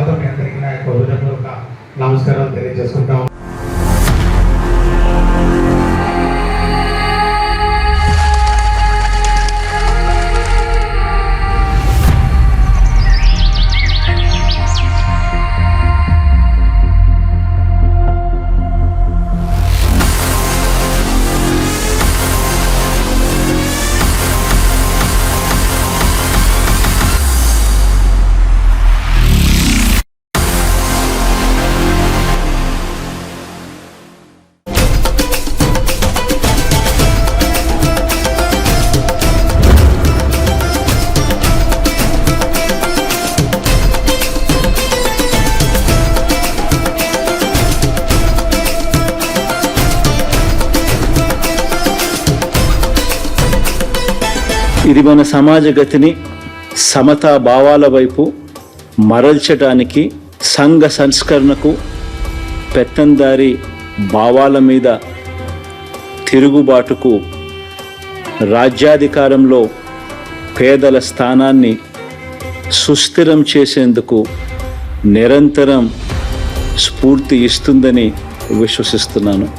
స్వాగతం. మీ అందరికీ నా యొక్క హృదయపూర్వక నమస్కారాలు తెలియజేసుకుంటాం. ఇది మన సమాజ గతిని సమతా భావాల వైపు మరల్చడానికి, సంఘ సంస్కరణకు, పెత్తందారి భావాల మీద తిరుగుబాటుకు, రాజ్యాధికారంలో పేదల స్థానాన్ని సుస్థిరం చేసేందుకు నిరంతరం స్ఫూర్తి ఇస్తుందని విశ్వసిస్తున్నాను.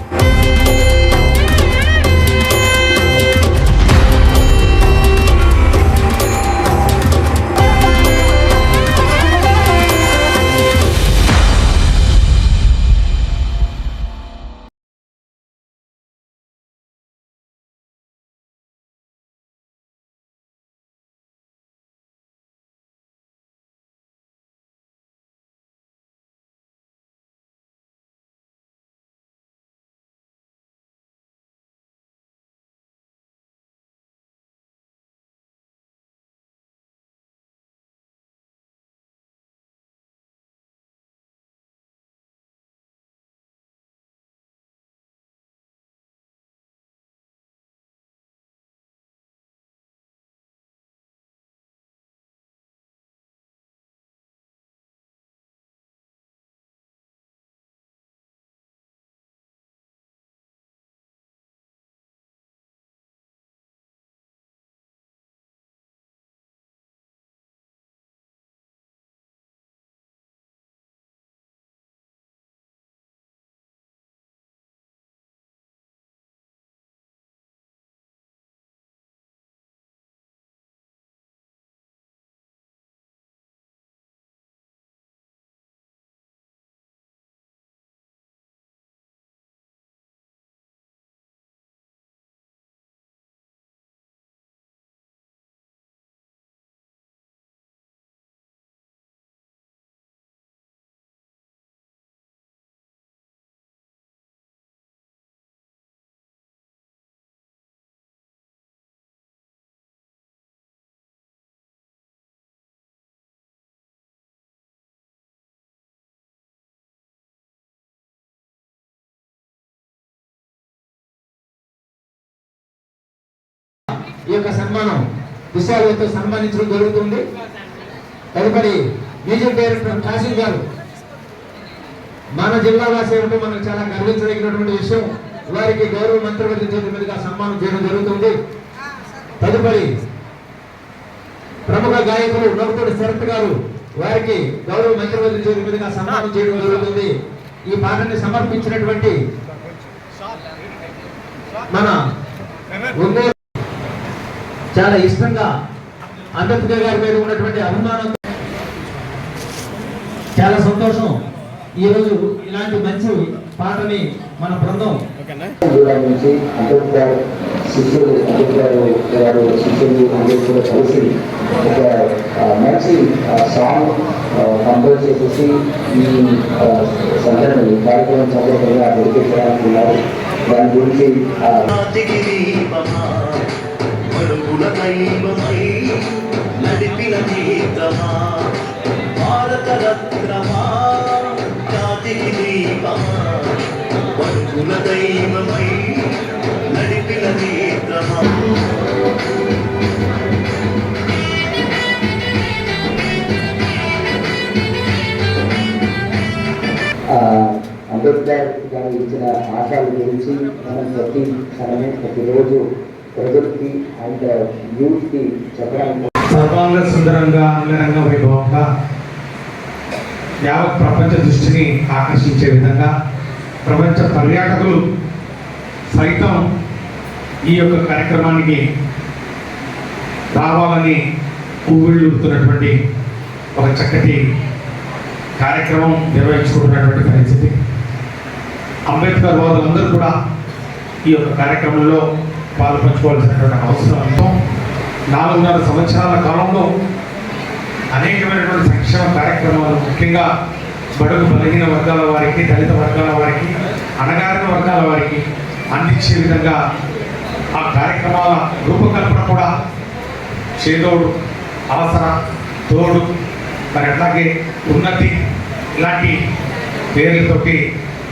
ఈ యొక్క సన్మానం విశాలతో సన్మానించడం జరుగుతుంది. తదుపరి మ్యూజిక్ డైరెక్టర్ కాశీ గారు, మన జిల్లా వాసి ఏమిటో మనకు చాలా గర్వించదగినటువంటి విషయం. వారికి గౌరవ మంత్రివర్గ చేతుల మీదుగా సన్మానం చేయడం జరుగుతుంది. తదుపరి ప్రముఖ గాయకులు నవ్వుతోటి శరత్ గారు, వారికి గౌరవ మంత్రివర్గ చేతుల మీదుగా సన్మానం చేయడం జరుగుతుంది. ఈ పాటని సమర్పించినటువంటి మన చాలా ఇష్టంగా అంబేద్కర్ గారి మీద ఉన్నటువంటి అభిమానం, చాలా సంతోషం. ఈరోజు ఇలాంటి మంచి పాటని మన బృందం నుంచి అంబేద్కర్ శిష్యులు అందరూ కలిసి ఒక మంచి సాంగ్ కంపోజ్ చేసేసి ఈ సందర్భం కార్యక్రమం సందర్భంగా డెడికేట్ ఉన్నారు. దాని గురించి నడిపిన గీతమా భారత రత్నమా జాతికి దీపమా వడుకుల దైవమై నడిపిన గీతమా. అంబేద్కర్ గారు ఇచ్చిన ఆశయాల గురించి మనం ప్రతి క్షణమే ప్రతిరోజు ప్రజలకి అండ్ యూత్ కి చెప్పడానికి సర్వాంగ సుందరంగా అంగరంగ వైభవంగా యావత్ ప్రపంచ దృష్టిని ఆకర్షించే విధంగా ప్రపంచ పర్యాటకులు సైతం ఈ యొక్క కార్యక్రమానికి రావాలని ఊవిళ్ళూరుతున్నటువంటి ఒక చక్కటి కార్యక్రమం నిర్వహించుకుంటున్నటువంటి పరిస్థితి. అంబేద్కర్ వాదులందరూ కూడా ఈ యొక్క కార్యక్రమంలో పాల్పంచుకోవాల్సినటువంటి అవసరం ఎంతో. 4.5 సంవత్సరాల కాలంలో అనేకమైనటువంటి సంక్షేమ కార్యక్రమాలు, ముఖ్యంగా బడుగు బలహీన వర్గాల వారికి, దళిత వర్గాల వారికి, అణగారిన వర్గాల వారికి అందించే విధంగా ఆ కార్యక్రమాల రూపకల్పన కూడా చేదోడు, ఆసరా, తోడు, మరి అట్లాగే ఉన్నతి ఇలాంటి పేర్లతోటి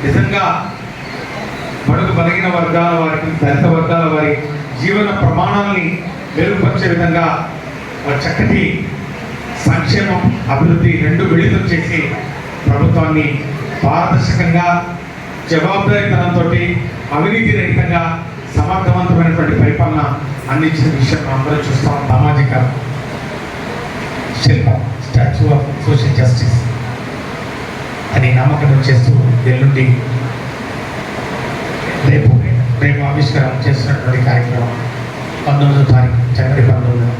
నిజంగా బడుగు బలహీన వర్గాల వారికి, దళిత వర్గాల వారి జీవన ప్రమాణాలని మెరుగుపరిచే విధంగా ఒక చక్కటి సంక్షేమం, అభివృద్ధి రెండు మిళితం చేసి ప్రభుత్వాన్ని పారదర్శకంగా, జవాబుదారీతనంతో, అవినీతి రహితంగా సమర్థవంతమైనటువంటి పరిపాలన అందించిన విషయం అందరూ చూస్తాం. సామాజిక శిల్పం, స్టాచ్యూ ఆఫ్ సోషల్ జస్టిస్ అని నామకరణం చేస్తూ ఎల్లుండి రేపు ఆవిష్కరణ చేస్తున్నటువంటి కార్యక్రమం 19వ తారీఖు జనవరి 19న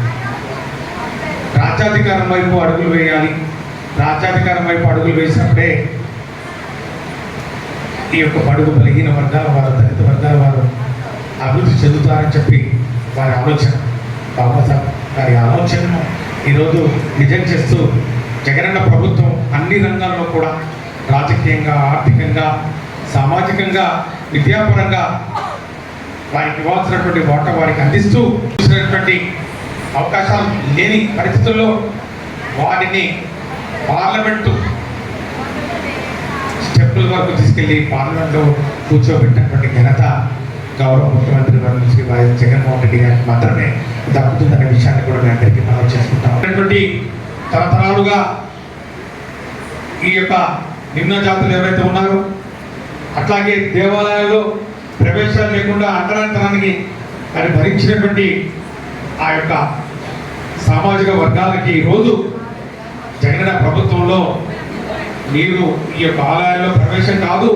రాజ్యాధికారం వైపు అడుగులు వేయాలి. రాజ్యాధికారం వైపు అడుగులు వేసినప్పుడే ఈ యొక్క బడుగు బలహీన వర్గాల వారు, దళిత వర్గాల వారు అభివృద్ధి చెందుతారని చెప్పి వారి ఆలోచన, బాబాసాహెబ్ గారి ఆలోచనను ఈరోజు నిజం చేస్తూ జగనన్న ప్రభుత్వం అన్ని రంగాల్లో కూడా రాజకీయంగా, ఆర్థికంగా, సామాజికంగా, విద్యాపరంగా వారికి ఇవ్వాల్సినటువంటి వాటా వారికి అందిస్తూ చూసినటువంటి అవకాశాలు లేని పరిస్థితుల్లో వారిని పార్లమెంటు స్టెప్పుల వరకు తీసుకెళ్లి పార్లమెంట్లో కూర్చోబెట్టినటువంటి ఘనత గౌరవ ముఖ్యమంత్రి వర్యులు శ్రీ వైఎస్ జగన్మోహన్ రెడ్డి గారికి మాత్రమే దక్కుతుందనే విషయాన్ని కూడా మేము అందరికీ మనం చేసుకుంటాం. తరతరాలుగా ఈ యొక్క నిమ్న జాతులు ఎవరైతే ఉన్నారో, అట్లాగే దేవాలయాల్లో ప్రవేశాలు లేకుండా అంటరానితనానికి మరి భరించినటువంటి ఆ యొక్క సామాజిక వర్గాలకి ఈరోజు జగనన్న ప్రభుత్వంలో మీరు ఈ యొక్క ఆలయాల్లో ప్రవేశం కాదు,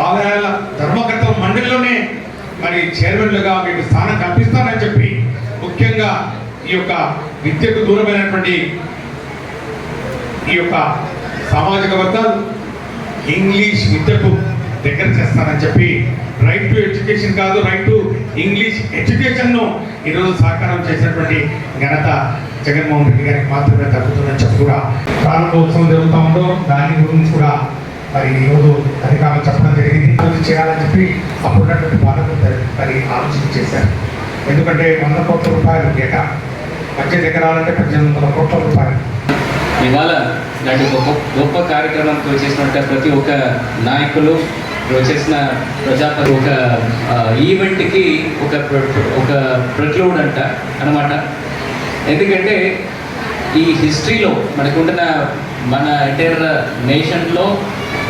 ఆలయాల ధర్మకర్తల మండలిలోనే మరి చైర్మన్లుగా మీకు స్థానం కల్పిస్తానని చెప్పి, ముఖ్యంగా ఈ యొక్క విద్యకు దూరమైనటువంటి ఈ యొక్క సామాజిక వర్గాలు ఇంగ్లీష్ విద్యకు దగ్గర చేస్తానని చెప్పి, రైట్ టు ఎడ్యుకేషన్ కాదు, రైట్ టు ఇంగ్లీష్ ఎడ్యుకేషన్ను ఈరోజు సాకారం చేసినటువంటి ఘనత జగన్మోహన్ రెడ్డి గారికి మాత్రమే దక్కుతుందని చెప్పి కూడా ప్రారంభోత్సవం జరుగుతూ ఉందో దాని గురించి కూడా మరి ఈరోజు అధికారులు చెప్పడం జరిగింది. అభివృద్ధి చేయాలని చెప్పి అప్పుడున్నటువంటి పాలకులు మరి ఆలోచన చేశారు. ఎందుకంటే 100 కోట్ల రూపాయలు ఏటా, 18 ఎకరాలంటే 1800 కోట్ల రూపాయలు. ఇవాళ ఇలాంటి గొప్ప కార్యక్రమంతో చేసినట్టు ప్రతి ఒక్క నాయకులు చేసిన ప్రజాపతి ఒక ఈవెంట్కి ఒక ప్రక్లూడ్ అంట అనమాట. ఎందుకంటే ఈ హిస్టరీలో మనకుంటున్న మన ఎంటైర్ నేషన్లో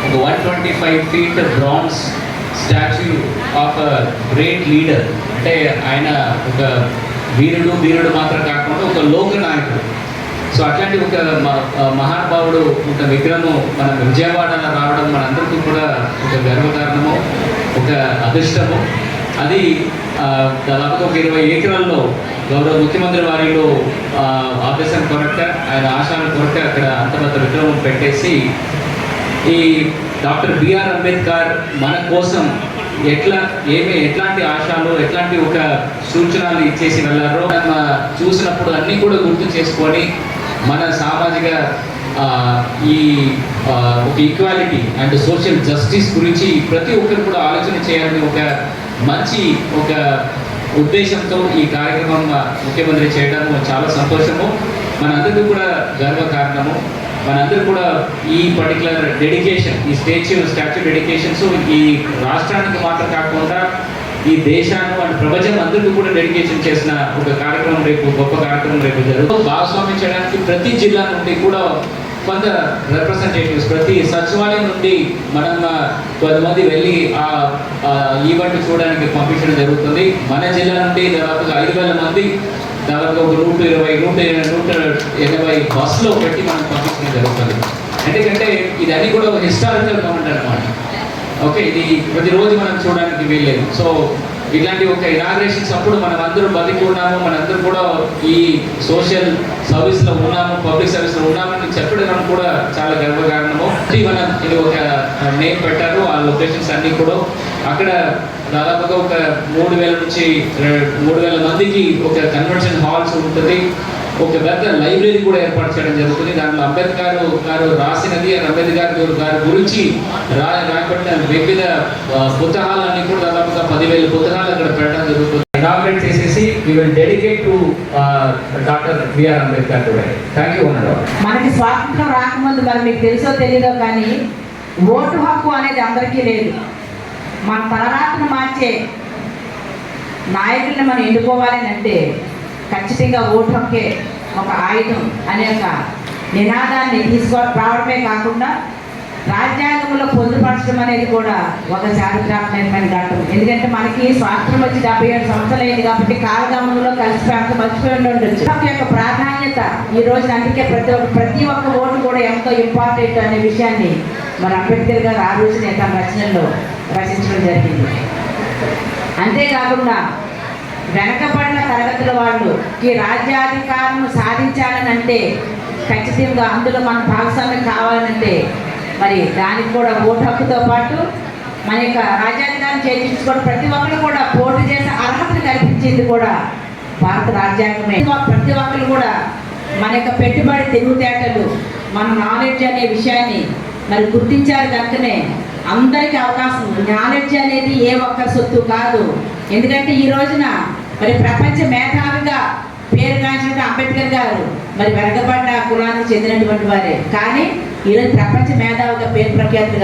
ఒక 125 feet bronze statue of great leader, అంటే ఆయన ఒక వీరుడు మాత్రం కాకుండా ఒక లోక నాయకుడు. సో అట్లాంటి ఒక మహానుభావుడు ఒక విగ్రహము మన విజయవాడలో రావడం మనందరికీ కూడా ఒక గర్వకారణము, ఒక అదృష్టము. అది దాదాపుగా ఒక 20 ఎకరాల్లో గౌరవ ముఖ్యమంత్రి వారిలో ఆదేశం కొరక, ఆయన ఆశయాల కొరక అక్కడ అంత పెద్ద విగ్రహం పెట్టేసి ఈ డాక్టర్ బిఆర్ అంబేద్కర్ మన కోసం ఎట్లాంటి ఆశయాలు, ఎట్లాంటి ఒక సూచనలు ఇచ్చేసి వెళ్ళారో మనం చూసినప్పుడు అన్నీ కూడా గుర్తు చేసుకొని మన సామాజిక ఈ ఒక ఈక్వాలిటీ అండ్ సోషల్ జస్టిస్ గురించి ప్రతి ఒక్కరు కూడా ఆలోచన చేయాలని ఒక మంచి ఒక ఉద్దేశంతో ఈ కార్యక్రమం ముఖ్యమంత్రి చేయడం చాలా సంతోషము, మనందరికీ కూడా గర్వకారణము. మనందరూ కూడా ఈ పర్టికులర్ డెడికేషన్, ఈ స్టాచ్యూ డెడికేషన్స్ ఈ రాష్ట్రానికి మాత్రం కాకుండా ఈ దేశాన్ని అండ్ ప్రపంచం అందరికీ కూడా డెడికేషన్ చేసిన ఒక కార్యక్రమం రేపు, గొప్ప కార్యక్రమం రేపు జరుగుతుంది. భాగస్వామ్యం చేయడానికి ప్రతి జిల్లా నుండి కూడా కొంత రిప్రజెంటేటివ్స్, ప్రతి సచివాలయం నుండి మనం 10 మంది వెళ్ళి ఆ ఈవెంట్ చూడడానికి పంపించడం జరుగుతుంది. మన జిల్లా నుండి దాదాపుగా 5,000 మంది, దాదాపుగా ఒక 120, 180 బస్సులో పెట్టి మనం పంపించడం జరుగుతుంది. ఎందుకంటే ఇది అన్ని కూడా ఒక హిస్టారికల్ మూమెంట్ అనమాట. ఓకే, ఇది ప్రతిరోజు మనం చూడడానికి వీల్లేదు. సో ఇట్లాంటి ఒక ఇనాగ్రేషన్స్ అప్పుడు మనం అందరూ బతికి ఉన్నాము, మనందరూ కూడా ఈ సోషల్ సర్వీస్లో ఉన్నాము, పబ్లిక్ సర్వీస్లో ఉన్నామని చెప్పడం కూడా చాలా గర్వకారణము. మనం ఇది ఒక నేమ్ పెట్టారు, ఆ లొకేషన్స్ అన్నీ కూడా అక్కడ దాదాపుగా ఒక 3,000 నుంచి 3,000 మందికి ఒక కన్వెన్షన్ హాల్స్ ఉంటుంది. ఒక పెద్ద లైబ్రరీ కూడా ఏర్పాటు చేయడం జరుగుతుంది. దాంట్లో అంబేద్కర్ గారు రాసినది, అంబేద్కర్ గారి గురించి రాయబడిన వివిధ పుస్తకాలన్నీ కూడా దాదాపుగా 10,000 పుస్తకాలు అక్కడ పెట్టడం జరుగుతుంది. ఇనాగ్రేట్ చేసేసి we will dedicate to doctor BR Ambedkar today. Thank you అన్నారు. మనకి స్వాతంత్రం రాకముందు మరి మీకు తెలుసో తెలీదో కానీ ఓటు హక్కు అనేది అందరికీ లేదు. మన తలరాత్రను మార్చే నాయకుల్ని మనం ఎన్నుకోవాలని అంటే ఖచ్చితంగా ఓటు హక్కే ఒక ఆయుధం అనే ఒక నినాదాన్ని రావడమే కాకుండా రాజ్యాంగంలో పొందుపరచడం అనేది కూడా ఒక చారిత్రాత్మకమైన ఘట్టం. ఎందుకంటే మనకి స్వాతంత్రం వచ్చి 77 సంవత్సరాలు అయింది కాబట్టి కాలగమనంలో కలిసిపోయి మర్చిపోయి ఉండొచ్చు. హక్కు యొక్క ప్రాధాన్యత ఈ రోజున అందుకే ప్రతి ఒక్క ఓటు కూడా ఎంతో ఇంపార్టెంట్ అనే విషయాన్ని మరి అంబేద్కర్ గారు ఆ రోజునే తన రచనల్లో రచించడం జరిగింది. అంతేకాకుండా వెనకబడిన తరగతుల వాళ్ళు ఈ రాజ్యాధికారం సాధించాలని అంటే ఖచ్చితంగా అందులో మన భాగస్వామ్యం కావాలంటే మరి దానికి కూడా ఓటు హక్కుతో పాటు మన యొక్క రాజ్యాధికారం చేయించుకోవడం ప్రతి ఒక్కరు కూడా పోటీ చేసే అర్హతను కల్పించేది కూడా భారత రాజ్యాంగమే. ప్రతి ఒక్కరు కూడా మన యొక్క పెట్టుబడి తెలివితేటలు మన నాలెడ్జ్ అనే విషయాన్ని మరి గుర్తించారు కనుకనే అందరికీ అవకాశం. నాలెడ్జ్ అనేది ఏ ఒక్క సొత్తు కాదు. ఎందుకంటే ఈ రోజున మరి ప్రపంచ మేధావిగా పేరుగాంచిన అంబేద్కర్ గారు మరి వెనకబడిన కులానికి చెందినటువంటి వారే, కానీ ఈరోజు ప్రపంచ మేధావిగా పేరు ప్రఖ్యాతులు